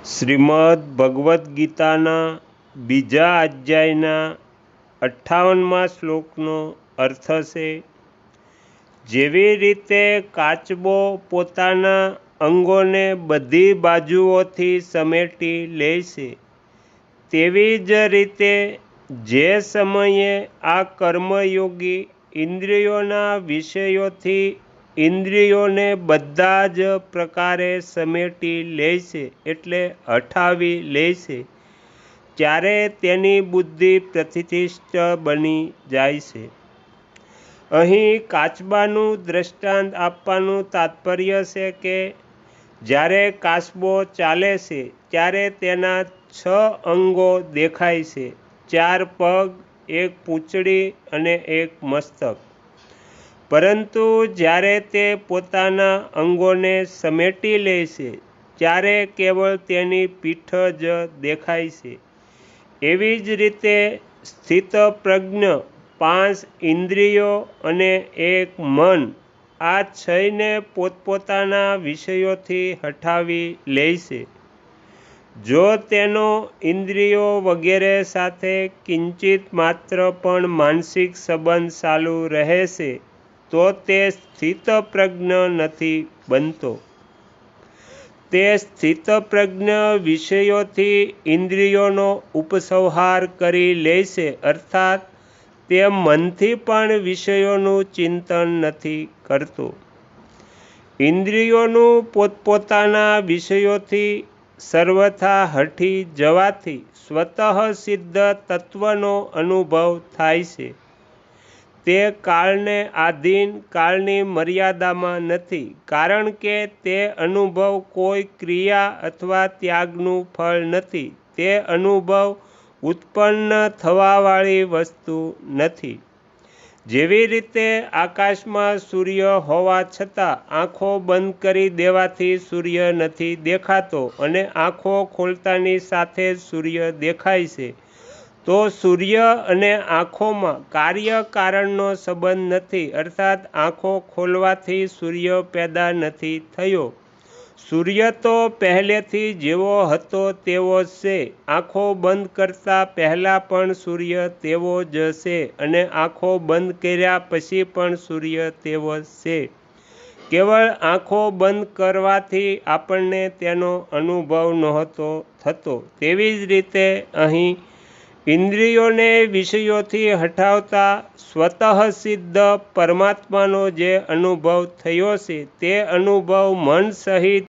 શ્રીમદ ભગવદ્ ગીતાના બીજા અધ્યાયના 58મા શ્લોકનો અર્થ છે, જેવી રીતે કાચબો પોતાના અંગોને બધી બાજુઓથી સમેટી લે છે, તેવી જ રીતે જે સમયે આ કર્મયોગી ઇન્દ્રિયોના વિષયોથી ઇન્દ્રિયોને બધા જ પ્રકારે સમેટી લે છે, એટલે હઠાવી લે છે, ત્યારે તેની બુદ્ધિ પ્રતિષ્ઠિત બની જાય છે. અહીં કાચબાનું દ્રષ્ટાંત આપવાનું તાત્પર્ય છે કે જ્યારે કાચબો ચાલે છે ત્યારે તેના 6 અંગો દેખાય છે, 4 પગ, 1 પૂંછડી અને 1 મસ્તક. પરંતુ જ્યારે તે પોતાના અંગોને સમેટી લે છે ત્યારે કેવળ તેની પીઠ જ દેખાય છે. એવી જ રીતે સ્થિતપ્રજ્ઞ 5 ઇન્દ્રિયો અને 1 મન, આ 6ને પોતપોતાના વિષયોથી હઠાવી લે છે. જો તેનો ઇન્દ્રિયો વગેરે સાથે કિંચિત માત્ર પણ માનસિક સંબંધ ચાલુ રહે છે, તો તે સ્થિતપ્રજ્ઞ નથી બનતો. તે સ્થિતપ્રજ્ઞ વિષયોથી ઇન્દ્રિયોનો ઉપસંહાર કરી લે છે, અર્થાત તે મનથી પણ વિષયોનું ચિંતન નથી કરતો. ઇન્દ્રિયોનું પોતપોતાના વિષયોથી સર્વથા હટી જવાથી સ્વતઃસિદ્ધ તત્વનો અનુભવ થાય છે. તે કાળને આધીન, કાળની મર્યાદામાં નથી, કારણ કે તે અનુભવ કોઈ ક્રિયા અથવા ત્યાગનું ફળ નથી. તે અનુભવ ઉત્પન્ન થવાવાળી વસ્તુ નથી. જેવી રીતે આકાશમાં સૂર્ય હોવા છતાં આંખો બંધ કરી દેવાથી સૂર્ય નથી દેખાતો અને આંખો ખોલતાની સાથે સૂર્ય દેખાય છે, તો સૂર્ય અને આંખોમાં કાર્ય-કારણનો સંબંધ નથી, અર્થાત આંખો ખોલવાથી સૂર્ય પેદા નથી થયો. સૂર્ય તો પહેલેથી જેવો હતો તેવો જ છે. આંખો બંધ કરતાં પહેલાં પણ સૂર્ય તેવો જ છે અને આંખો બંધ કર્યા પછી પણ સૂર્ય તેવો જ છે. કેવળ આંખો બંધ કરવાથી આપણને તેનો અનુભવ નહોતો થતો. તેવી જ રીતે અહીં ઇન્દ્રિયોને વિષયોથી હટાવતા સ્વતઃસિદ્ધ પરમાત્માનો જે અનુભવ થયો છે, તે અનુભવ મન સહિત